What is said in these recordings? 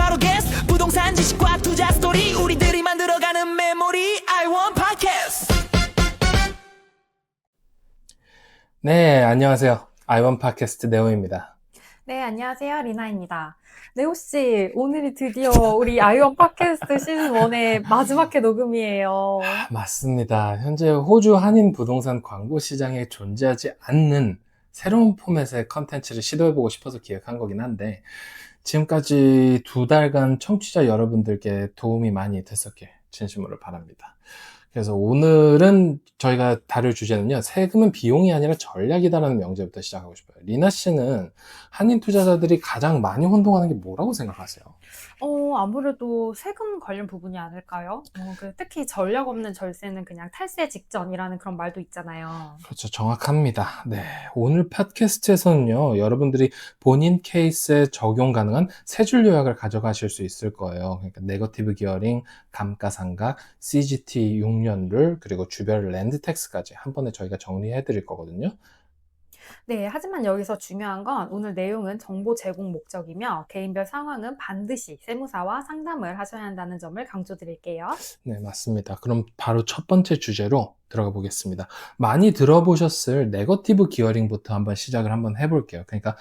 바로 guess 부동산 지식과 투자 스토리 우리들이 만들어가는 메모리 I want podcast. 네, 안녕하세요. 아이원 팟캐스트 네오입니다. 네, 안녕하세요. 리나입니다. 네오씨, 오늘이 드디어 우리 아이원 팟캐스트 시즌 1의 마지막 회 녹음이에요. 맞습니다. 현재 호주 한인 부동산 광고 시장에 존재하지 않는 새로운 포맷의 컨텐츠를 시도해보고 싶어서 기획한 거긴 한데 지금까지 2달간 청취자 여러분들께 도움이 많이 됐었길 진심으로 바랍니다. 그래서 오늘은 저희가 다룰 주제는요, 세금은 비용이 아니라 전략이다라는 명제부터 시작하고 싶어요. 리나 씨는 한인 투자자들이 가장 많이 혼동하는 게 뭐라고 생각하세요? 아무래도 세금 관련 부분이 아닐까요? 특히 전략 없는 절세는 그냥 탈세 직전이라는 그런 말도 있잖아요. 그렇죠. 정확합니다. 네. 오늘 팟캐스트에서는요, 여러분들이 본인 케이스에 적용 가능한 세 줄 요약을 가져가실 수 있을 거예요. 그러니까 네거티브 기어링, 감가상각, CGT 6년룰, 그리고 주별 랜드 텍스까지 한 번에 저희가 정리해 드릴 거거든요. 네, 하지만 여기서 중요한 건 오늘 내용은 정보 제공 목적이며 개인별 상황은 반드시 세무사와 상담을 하셔야 한다는 점을 강조드릴게요. 네, 맞습니다. 그럼 바로 첫 번째 주제로 들어가 보겠습니다. 많이 들어보셨을 네거티브 기어링부터 한번 시작을 한번 해볼게요. 그러니까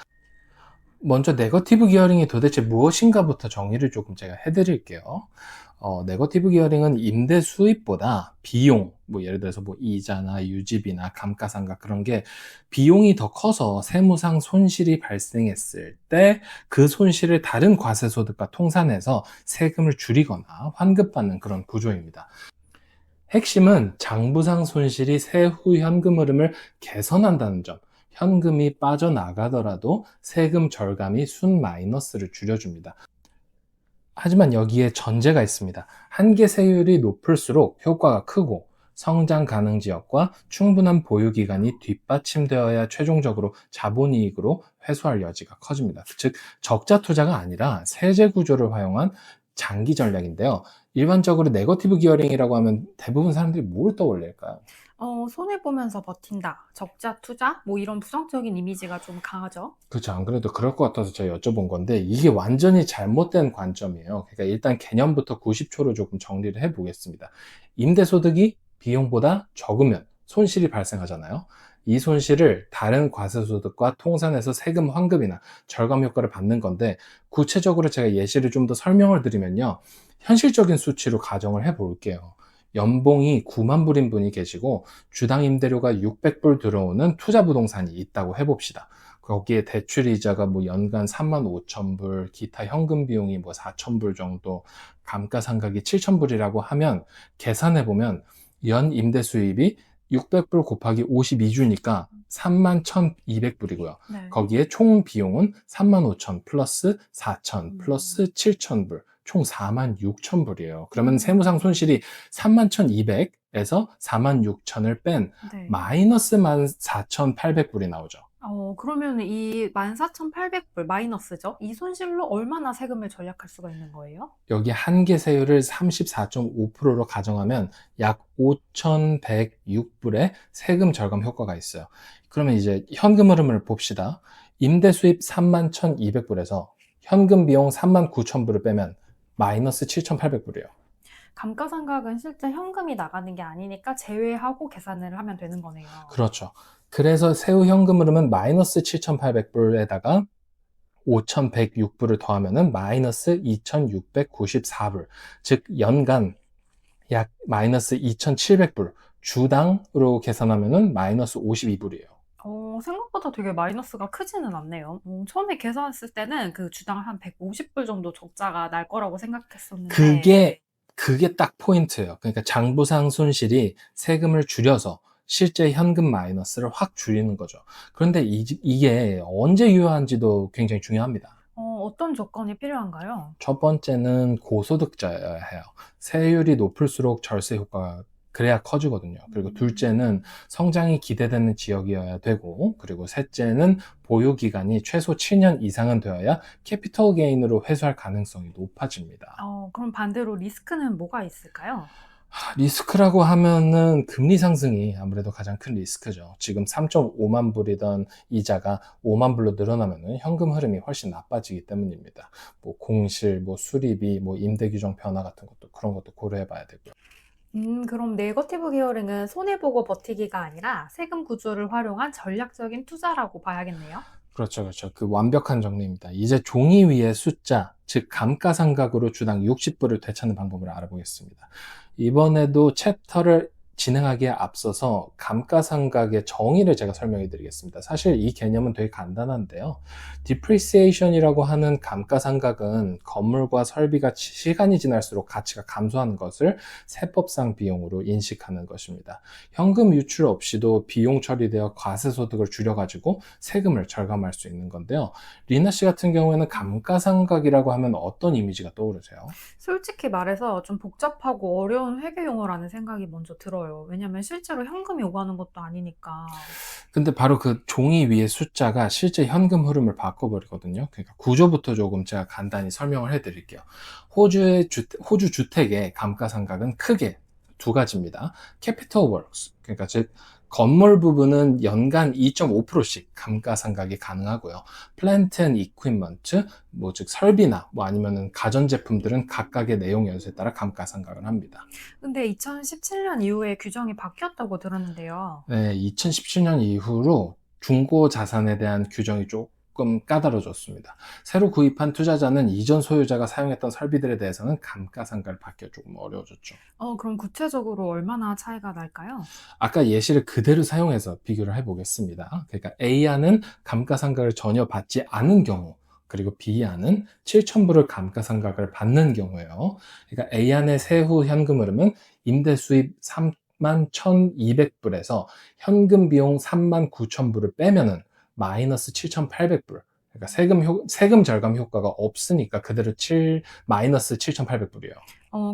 먼저 네거티브 기어링이 도대체 무엇인가부터 정의를 조금 제가 해드릴게요. 네거티브 기어링은 임대 수입보다 비용, 뭐 예를 들어서 뭐 이자나 유지비나 감가상각 그런 게 비용이 더 커서 세무상 손실이 발생했을 때 그 손실을 다른 과세소득과 통산해서 세금을 줄이거나 환급받는 그런 구조입니다. 핵심은 장부상 손실이 세후 현금 흐름을 개선한다는 점. 현금이 빠져나가더라도 세금 절감이 순 마이너스를 줄여줍니다. 하지만 여기에 전제가 있습니다. 한계 세율이 높을수록 효과가 크고 성장 가능 지역과 충분한 보유 기간이 뒷받침되어야 최종적으로 자본이익으로 회수할 여지가 커집니다. 즉 적자 투자가 아니라 세제 구조를 활용한 장기 전략인데요. 일반적으로 네거티브 기어링이라고 하면 대부분 사람들이 뭘 떠올릴까요? 손해보면서 버틴다, 적자 투자, 뭐 이런 부정적인 이미지가 좀 강하죠. 그렇죠. 안 그래도 그럴 것 같아서 제가 여쭤본 건데 이게 완전히 잘못된 관점이에요. 그러니까 일단 개념부터 90초로 조금 정리를 해보겠습니다. 임대소득이 비용보다 적으면 손실이 발생하잖아요. 이 손실을 다른 과세소득과 통산해서 세금 환급이나 절감 효과를 받는 건데 구체적으로 제가 예시를 좀 더 설명을 드리면요. 현실적인 수치로 가정을 해볼게요. 연봉이 9만 불인 분이 계시고 주당 임대료가 600불 들어오는 투자 부동산이 있다고 해봅시다. 거기에 대출이자가 뭐 연간 3만 5천 불, 기타 현금 비용이 뭐 4천 불 정도, 감가상각이 7천 불이라고 하면 계산해보면 연 임대 수입이 600불 곱하기 52주니까 3만 1,200불이고요. 네. 거기에 거기에 총 비용은 3만 5천 플러스 4천 플러스 7천 불, 총 4만 6천 불이에요. 그러면 세무상 손실이 3만 1,200에서 4만 6천을 뺀 네. 마이너스 14,800불이 나오죠. 그러면 이 14,800불 마이너스죠? 이 손실로 얼마나 세금을 절약할 수가 있는 거예요? 여기 한계 세율을 34.5%로 가정하면 약 5,106불의 세금 절감 효과가 있어요. 그러면 이제 현금 흐름을 봅시다. 임대 수입 3만 1,200불에서 현금 비용 3만 9천불을 빼면 마이너스 7,800불이에요. 감가상각은 실제 현금이 나가는 게 아니니까 제외하고 계산을 하면 되는 거네요. 그렇죠. 그래서 세후 현금 흐름은 마이너스 7,800불에다가 5,106불을 더하면은 마이너스 2,694불. 즉, 연간 약 마이너스 2,700불. 주당으로 계산하면은 마이너스 52불이에요. 생각보다 되게 마이너스가 크지는 않네요. 처음에 계산했을 때는 그 주당 한 150불 정도 적자가 날 거라고 생각했었는데. 그게 딱 포인트예요. 그러니까 장부상 손실이 세금을 줄여서 실제 현금 마이너스를 확 줄이는 거죠. 그런데 이게 언제 유효한지도 굉장히 중요합니다. 어떤 조건이 필요한가요? 첫 번째는 고소득자여야 해요. 세율이 높을수록 절세 효과가 그래야 커지거든요. 그리고 둘째는 성장이 기대되는 지역이어야 되고, 그리고 셋째는 보유 기간이 최소 7년 이상은 되어야 캐피털 게인으로 회수할 가능성이 높아집니다. 그럼 반대로 리스크는 뭐가 있을까요? 리스크라고 하면은 금리 상승이 아무래도 가장 큰 리스크죠. 지금 3.5만 불이던 이자가 5만 불로 늘어나면은 현금 흐름이 훨씬 나빠지기 때문입니다. 뭐 공실, 뭐 수리비, 뭐 임대 규정 변화 같은 것도 그런 것도 고려해 봐야 되고요. 그럼 네거티브 기어링은 손해보고 버티기가 아니라 세금 구조를 활용한 전략적인 투자라고 봐야겠네요. 그렇죠, 그렇죠. 그 완벽한 정리입니다. 이제 종이 위의 숫자, 즉 감가상각으로 주당 60불을 되찾는 방법을 알아보겠습니다. 이번에도 챕터를 진행하기에 앞서서 감가상각의 정의를 제가 설명해 드리겠습니다. 사실 이 개념은 되게 간단한데요. depreciation이라고 하는 감가상각은 건물과 설비가 시간이 지날수록 가치가 감소하는 것을 세법상 비용으로 인식하는 것입니다. 현금 유출 없이도 비용 처리되어 과세소득을 줄여가지고 세금을 절감할 수 있는 건데요. 리나 씨 같은 경우에는 감가상각이라고 하면 어떤 이미지가 떠오르세요? 솔직히 말해서 좀 복잡하고 어려운 회계 용어라는 생각이 먼저 들어요. 왜냐면 실제로 현금이 오가는 것도 아니니까. 근데 바로 그 종이 위의 숫자가 실제 현금 흐름을 바꿔버리거든요. 그러니까 구조부터 조금 제가 간단히 설명을 해드릴게요. 호주 주택의 감가상각은 크게 두 가지입니다. 캐피털 월크스, 그러니까 즉 건물 부분은 연간 2.5%씩 감가상각이 가능하고요. 플랜트 앤 이퀴먼트, 뭐 즉 설비나 뭐 아니면은 가전제품들은 각각의 내용 연수에 따라 감가상각을 합니다. 근데 2017년 이후에 규정이 바뀌었다고 들었는데요. 네, 2017년 이후로 중고 자산에 대한 규정이 조금 까다로워졌습니다. 새로 구입한 투자자는 이전 소유자가 사용했던 설비들에 대해서는 감가상각을 받기가 조금 어려워졌죠. 그럼 구체적으로 얼마나 차이가 날까요? 아까 예시를 그대로 사용해서 비교를 해보겠습니다. 그러니까 A안은 감가상각을 전혀 받지 않은 경우, 그리고 B안은 7,000불을 감가상각을 받는 경우예요. 그러니까 A안의 세후 현금 흐름은 임대 수입 31,200불에서 현금 비용 39,000불을 빼면은 마이너스 7,800불. 그러니까 세금 절감 효과가 없으니까 그대로 마이너스 7,800불이에요.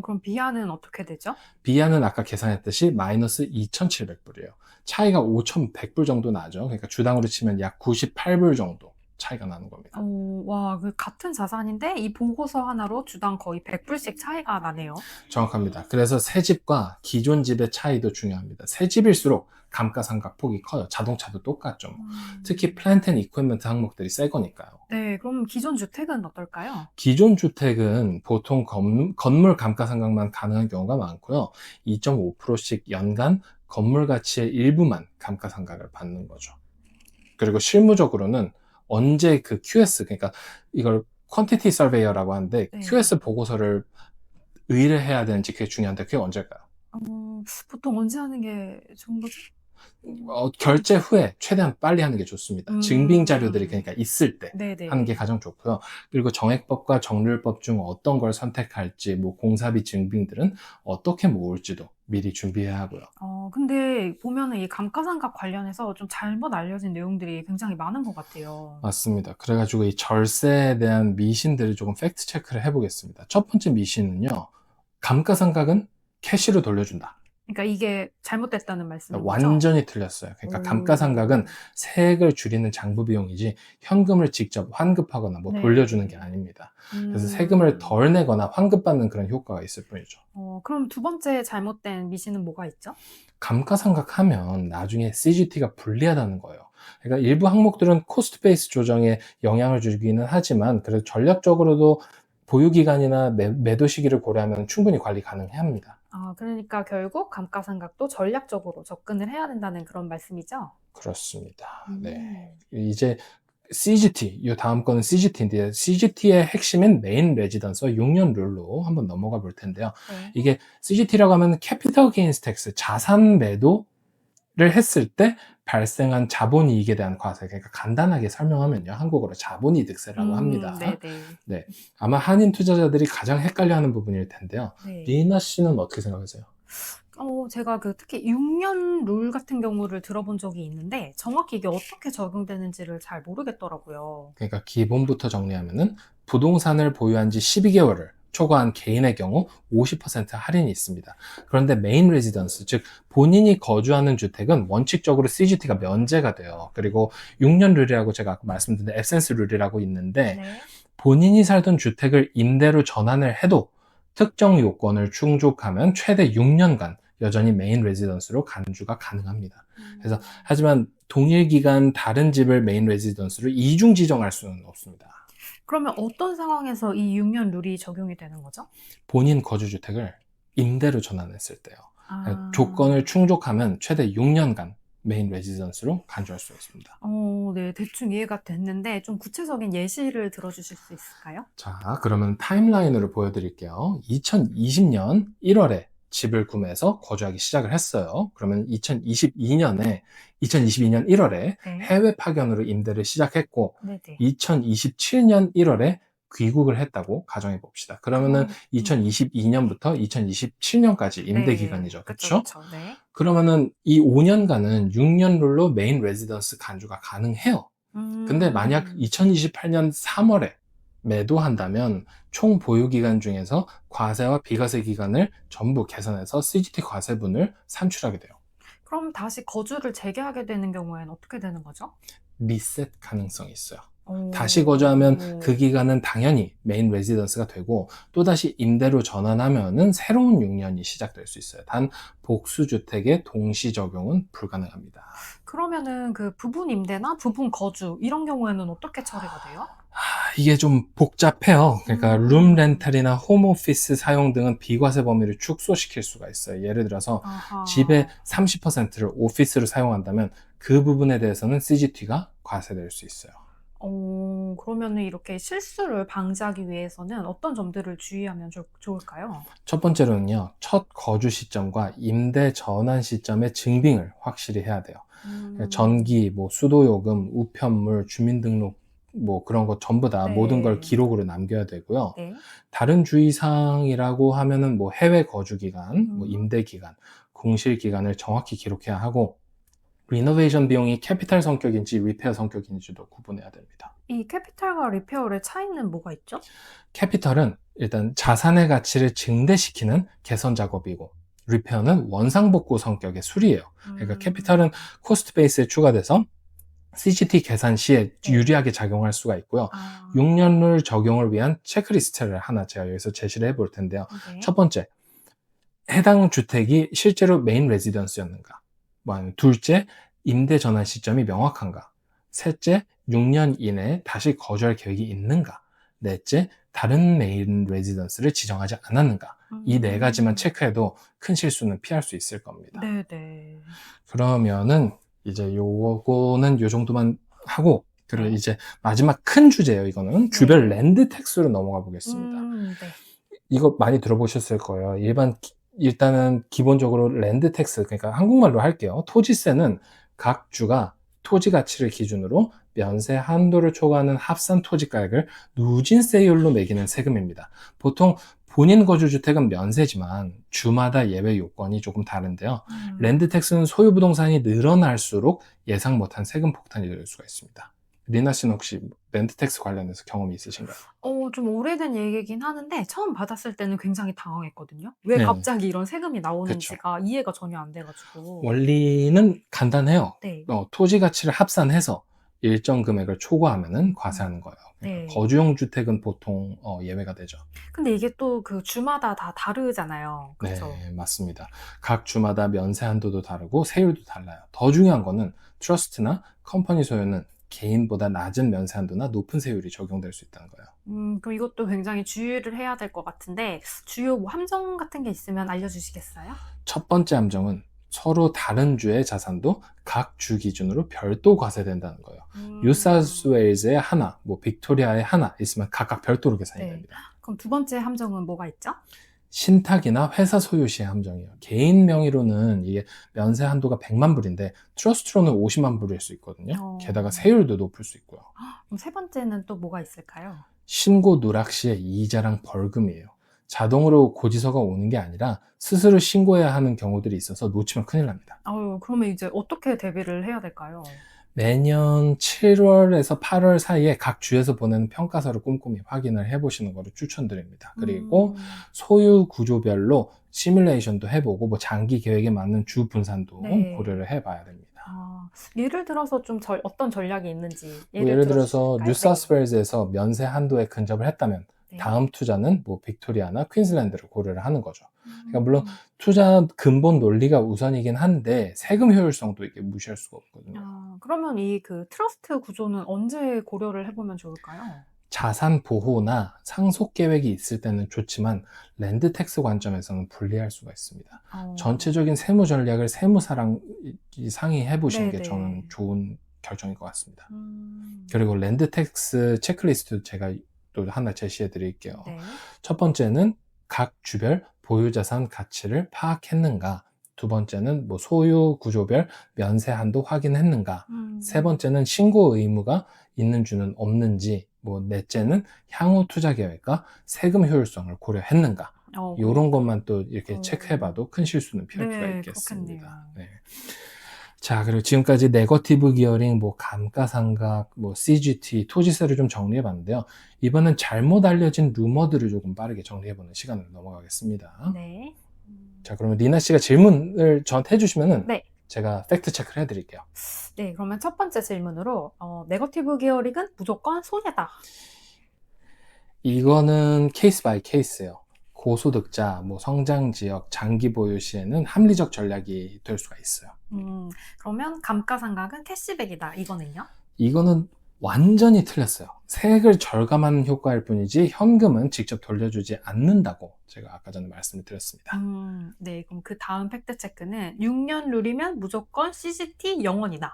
그럼 비하는 어떻게 되죠? B안은 아까 계산했듯이 마이너스 2,700불이에요. 차이가 5,100불 정도 나죠. 그러니까 주당으로 치면 약 98불 정도 차이가 나는 겁니다. 와, 그 같은 자산인데 이 보고서 하나로 주당 거의 100불씩 차이가 나네요. 정확합니다. 그래서 새 집과 기존 집의 차이도 중요합니다. 새 집일수록 감가상각 폭이 커요. 자동차도 똑같죠. 특히 플랜트 앤 이퀴먼트 항목들이 새 거니까요. 네, 그럼 기존 주택은 어떨까요? 기존 주택은 보통 건물 감가상각만 가능한 경우가 많고요. 2.5%씩 연간 건물 가치의 일부만 감가상각을 받는 거죠. 그리고 실무적으로는 언제 그 QS, 그러니까 이걸 퀀티티 서베이어라고 하는데 네. QS 보고서를 의뢰해야 되는지 그게 중요한데 그게 언제일까요? 보통 언제 하는 게 좋은 거죠? 결제 후에 최대한 빨리 하는 게 좋습니다. 증빙 자료들이 그러니까 있을 때 네네. 하는 게 가장 좋고요. 그리고 정액법과 정률법 중 어떤 걸 선택할지, 뭐 공사비 증빙들은 어떻게 모을지도 미리 준비해야 하고요. 근데 보면은 이 감가상각 관련해서 좀 잘못 알려진 내용들이 굉장히 많은 것 같아요. 맞습니다. 그래가지고 이 절세에 대한 미신들을 조금 팩트 체크를 해보겠습니다. 첫 번째 미신은요, 감가상각은 캐시로 돌려준다. 그러니까 이게 잘못됐다는 말씀이죠? 완전히 틀렸어요. 그러니까 감가상각은 세액을 줄이는 장부 비용이지 현금을 직접 환급하거나 뭐 네. 돌려주는 게 아닙니다. 그래서 세금을 덜 내거나 환급받는 그런 효과가 있을 뿐이죠. 그럼 두 번째 잘못된 미신은 뭐가 있죠? 감가상각하면 나중에 CGT가 불리하다는 거예요. 그러니까 일부 항목들은 코스트 베이스 조정에 영향을 주기는 하지만 그래도 전략적으로도 보유기간이나 매도 시기를 고려하면 충분히 관리 가능해 합니다. 그러니까 결국 감가상각도 전략적으로 접근을 해야 된다는 그런 말씀이죠? 그렇습니다. 네. 이제 CGT, 이 다음 거는 CGT인데 CGT의 핵심인 메인 레지던스와 6년 룰로 한번 넘어가 볼 텐데요. 네. 이게 CGT라고 하면 캐피털 게인스 텍스, 자산 매도를 했을 때 발생한 자본이익에 대한 과세. 그러니까 간단하게 설명하면요, 한국어로 자본이득세라고 합니다. 네네. 네, 아마 한인 투자자들이 가장 헷갈려하는 부분일 텐데요. 네. 리나 씨는 어떻게 생각하세요? 제가 특히 6년 룰 같은 경우를 들어본 적이 있는데 정확히 이게 어떻게 적용되는지를 잘 모르겠더라고요. 그러니까 기본부터 정리하면은 부동산을 보유한 지 12개월을 초과한 개인의 경우 50% 할인이 있습니다. 그런데 메인 레지던스, 즉 본인이 거주하는 주택은 원칙적으로 CGT가 면제가 돼요. 그리고 6년 룰이라고 제가 아까 말씀드린 에센스 룰이라고 있는데 네. 본인이 살던 주택을 임대로 전환을 해도 특정 요건을 충족하면 최대 6년간 여전히 메인 레지던스로 간주가 가능합니다. 그래서 하지만 동일 기간 다른 집을 메인 레지던스로 이중 지정할 수는 없습니다. 그러면 어떤 상황에서 이 6년 룰이 적용이 되는 거죠? 본인 거주주택을 임대로 전환했을 때요. 아. 조건을 충족하면 최대 6년간 메인 레지던스로 간주할 수 있습니다. 네, 대충 이해가 됐는데 좀 구체적인 예시를 들어주실 수 있을까요? 자, 그러면 타임라인으로 보여드릴게요. 2020년 1월에 집을 구매해서 거주하기 시작을 했어요. 그러면 2022년 1월에 네. 해외 파견으로 임대를 시작했고, 네네. 2027년 1월에 귀국을 했다고 가정해 봅시다. 그러면은 2022년부터 2027년까지 임대 기간이죠. 그렇죠? 그쵸, 그쵸. 네. 그러면은 이 5년간은 6년 룰로 메인 레지던스 간주가 가능해요. 근데 만약 2028년 3월에 매도한다면 총 보유 기간 중에서 과세와 비과세 기간을 전부 계산해서 CGT 과세분을 산출하게 돼요. 그럼 다시 거주를 재개하게 되는 경우에는 어떻게 되는 거죠? 리셋 가능성이 있어요. 오. 다시 거주하면 그 기간은 당연히 메인 레지던스가 되고 또다시 임대로 전환하면은 새로운 6년이 시작될 수 있어요. 단 복수주택의 동시 적용은 불가능합니다. 그러면은 그 부분 임대나 부분 거주 이런 경우에는 어떻게 처리가 돼요? 이게 좀 복잡해요. 그러니까 음. 룸 렌탈이나 홈오피스 사용 등은 비과세 범위를 축소시킬 수가 있어요. 예를 들어서 아하. 집의 30%를 오피스로 사용한다면 그 부분에 대해서는 CGT가 과세될 수 있어요. 그러면은 이렇게 실수를 방지하기 위해서는 어떤 점들을 주의하면 좋을까요? 첫 번째로는요, 첫 거주 시점과 임대 전환 시점의 증빙을 확실히 해야 돼요. 전기, 수도요금, 우편물, 주민등록, 그런 거 전부 다 네. 모든 걸 기록으로 남겨야 되고요. 네. 다른 주의사항이라고 하면은 해외 거주 기간, 임대 기간, 공실 기간을 정확히 기록해야 하고, 리노베이션 비용이 캐피탈 성격인지 리페어 성격인지도 구분해야 됩니다. 이 캐피탈과 리페어의 차이는 뭐가 있죠? 캐피탈은 일단 자산의 가치를 증대시키는 개선 작업이고, 리페어는 원상복구 성격의 수리예요. 그러니까 캐피탈은 코스트 베이스에 추가돼서 CGT 계산 시에 네. 유리하게 작용할 수가 있고요. 아. 6년룰 적용을 위한 체크리스트를 하나 제가 여기서 제시를 해볼 텐데요. 네. 첫 번째, 해당 주택이 실제로 메인 레지던스였는가? 둘째, 임대 전환 시점이 명확한가? 셋째, 6년 이내에 다시 거주할 계획이 있는가? 넷째, 다른 메인 레지던스를 지정하지 않았는가? 이 네 가지만 체크해도 큰 실수는 피할 수 있을 겁니다. 네네. 그러면은 이제 요거는 요 정도만 하고, 그리고 네. 이제 마지막 큰 주제예요. 이거는 주별 랜드 텍스로 넘어가 보겠습니다. 네. 이거 많이 들어보셨을 거예요. 일단은 기본적으로 랜드 텍스, 그러니까 한국말로 할게요. 토지세는 각 주가 토지 가치를 기준으로 면세 한도를 초과하는 합산 토지가액을 누진세율로 매기는 세금입니다. 보통 본인 거주주택은 면세지만 주마다 예외 요건이 조금 다른데요. 랜드 텍스는 소유 부동산이 늘어날수록 예상 못한 세금 폭탄이 될 수가 있습니다. 리나 씨는 혹시 랜드 텍스 관련해서 경험이 있으신가요? 좀 오래된 얘기긴 하는데 처음 받았을 때는 굉장히 당황했거든요. 왜 네. 갑자기 이런 세금이 나오는지가 이해가 전혀 안 돼가지고. 원리는 간단해요. 네. 토지 가치를 합산해서 일정 금액을 초과하면은 과세하는 거예요. 그러니까 네. 거주용 주택은 보통 예외가 되죠. 근데 이게 또 그 주마다 다 다르잖아요. 그렇죠? 네, 맞습니다. 각 주마다 면세 한도도 다르고 세율도 달라요. 더 중요한 거는 트러스트나 컴퍼니 소유는 개인보다 낮은 면세 한도나 높은 세율이 적용될 수 있다는 거예요. 그럼 이것도 굉장히 주의를 해야 될 것 같은데 주요 함정 같은 게 있으면 알려주시겠어요? 첫 번째 함정은 서로 다른 주의 자산도 각 주 기준으로 별도 과세된다는 거예요. 뉴사우스웨일즈의 하나, 빅토리아의 하나 있으면 각각 별도로 계산이 네. 됩니다. 그럼 두 번째 함정은 뭐가 있죠? 신탁이나 회사 소유 시의 함정이에요. 개인 명의로는 이게 면세 한도가 100만 불인데 트러스트로는 50만 불일 수 있거든요. 게다가 세율도 높을 수 있고요. 그럼 세 번째는 또 뭐가 있을까요? 신고 누락 시의 이자랑 벌금이에요. 자동으로 고지서가 오는 게 아니라 스스로 신고해야 하는 경우들이 있어서 놓치면 큰일 납니다. 그러면 이제 어떻게 대비를 해야 될까요? 매년 7월에서 8월 사이에 각 주에서 보내는 평가서를 꼼꼼히 확인을 해보시는 것을 추천드립니다. 그리고 소유 구조별로 시뮬레이션도 해보고 장기 계획에 맞는 주 분산도 네. 고려를 해봐야 됩니다. 예를 들어서 좀 어떤 전략이 있는지 예를 들어서 들어주실까요? 뉴사우스웨일즈에서 면세 한도에 근접을 했다면 네. 다음 투자는 뭐 빅토리아나 퀸즐랜드를 고려를 하는 거죠. 그러니까 물론 투자 근본 논리가 우선이긴 한데 세금 효율성도 이게 무시할 수가 없거든요. 그러면 이 그 트러스트 구조는 언제 고려를 해보면 좋을까요? 자산 보호나 상속 계획이 있을 때는 좋지만 랜드 텍스 관점에서는 불리할 수가 있습니다. 전체적인 세무 전략을 세무사랑 상의해 보시는 게 네네. 저는 좋은 결정일 것 같습니다. 그리고 랜드 텍스 체크리스트 제가 또 하나 제시해 드릴게요. 네. 첫 번째는 각 주별 보유자산 가치를 파악했는가, 두 번째는 뭐 소유 구조별 면세 한도 확인했는가, 세 번째는 신고 의무가 있는지는 없는지, 뭐 넷째는 향후 투자 계획과 세금 효율성을 고려했는가. 이런 것만 또 이렇게 체크해봐도 큰 실수는 피할 수가 있겠습니다. 네. 자, 그리고 지금까지 네거티브 기어링, 뭐 감가상각, 뭐 CGT, 토지세를 좀 정리해봤는데요. 이번엔 잘못 알려진 루머들을 조금 빠르게 정리해보는 시간으로 넘어가겠습니다. 네. 자, 그러면 리나 씨가 질문을 저한테 해주시면은 네. 제가 팩트 체크를 해드릴게요. 네, 그러면 첫 번째 질문으로 네거티브 기어링은 무조건 손해다. 이거는 케이스 바이 케이스예요. 고소득자, 뭐 성장 지역, 장기 보유 시에는 합리적 전략이 될 수가 있어요. 그러면 감가상각은 캐시백이다. 이거는요? 이거는 완전히 틀렸어요. 세액을 절감하는 효과일 뿐이지 현금은 직접 돌려주지 않는다고 제가 아까 전에 말씀을 드렸습니다. 네, 그럼 그 다음 팩트 체크는 6년 룰이면 무조건 CGT 영원이다.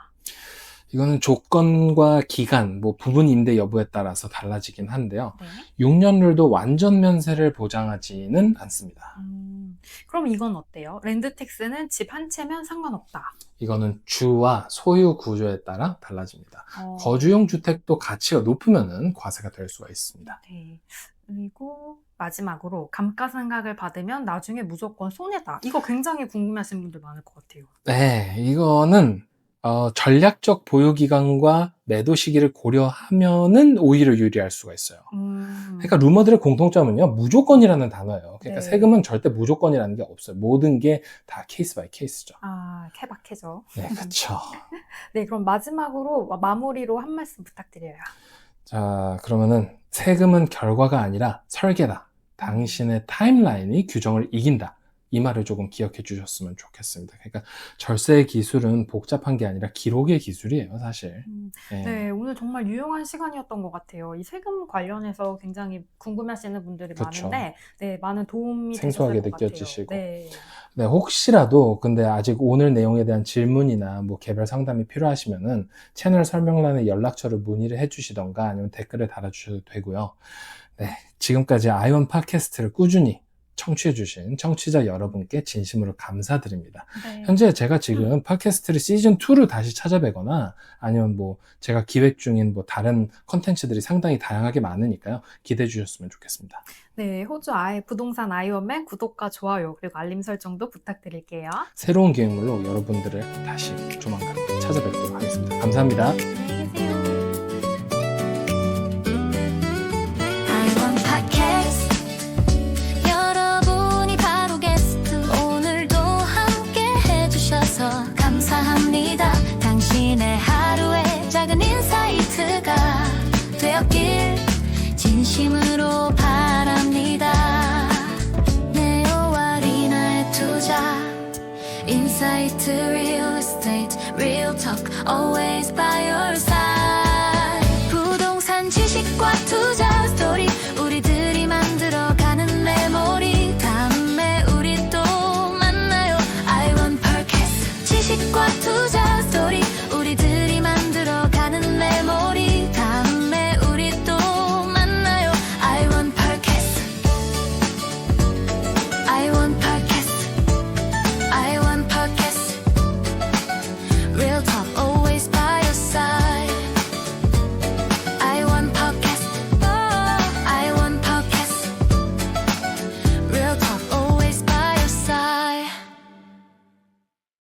이거는 조건과 기간, 뭐 부분 임대 여부에 따라서 달라지긴 한데요. 네. 6년 룰도 완전 면세를 보장하지는 않습니다. 그럼 이건 어때요? 랜드텍스는 집 한 채면 상관없다. 이거는 주와 소유 구조에 따라 달라집니다. 거주용 주택도 가치가 높으면 과세가 될 수가 있습니다. 네. 그리고 마지막으로 감가상각을 받으면 나중에 무조건 손해다. 이거 굉장히 궁금해하시는 분들 많을 것 같아요. 네, 이거는 전략적 보유 기간과 매도 시기를 고려하면은 오히려 유리할 수가 있어요. 그러니까 루머들의 공통점은요, 무조건이라는 단어예요. 그러니까 네. 세금은 절대 무조건이라는 게 없어요. 모든 게 다 케이스 바이 케이스죠. 케바케죠. 네, 그렇죠. 네, 그럼 마지막으로 마무리로 한 말씀 부탁드려요. 자, 그러면은 세금은 결과가 아니라 설계다. 당신의 타임라인이 규정을 이긴다. 이 말을 조금 기억해 주셨으면 좋겠습니다. 그러니까 절세 기술은 복잡한 게 아니라 기록의 기술이에요, 사실. 네, 오늘 정말 유용한 시간이었던 것 같아요. 이 세금 관련해서 굉장히 궁금해하시는 분들이 그쵸. 많은데, 네, 많은 도움이 생소하게 되셨을 것 같아요. 느껴지시고. 네. 네, 혹시라도 근데 아직 오늘 내용에 대한 질문이나 뭐 개별 상담이 필요하시면은 채널 설명란에 연락처를 문의를 해주시던가 아니면 댓글을 달아주셔도 되고요. 네, 지금까지 아이원 팟캐스트를 꾸준히 청취해주신 청취자 여러분께 진심으로 감사드립니다. 네. 현재 제가 지금 팟캐스트를 시즌2로 다시 찾아뵈거나 아니면 뭐 제가 기획 중인 뭐 다른 컨텐츠들이 상당히 다양하게 많으니까요. 기대해 주셨으면 좋겠습니다. 네, 호주 부동산 아이원맨 구독과 좋아요 그리고 알림 설정도 부탁드릴게요. 새로운 기획물로 여러분들을 다시 조만간 찾아뵙도록 하겠습니다. 감사합니다. 안녕히 계세요. 아이원 팟캐스트 여러분이 바로 게스트 오늘도 함께 해주셔서 감사합니다. 당신의 하루에 작은 인사이트가 되었길 진심으로 바랍니다. 네오와 리나의 투자 인사이트 real estate real talk always by your side.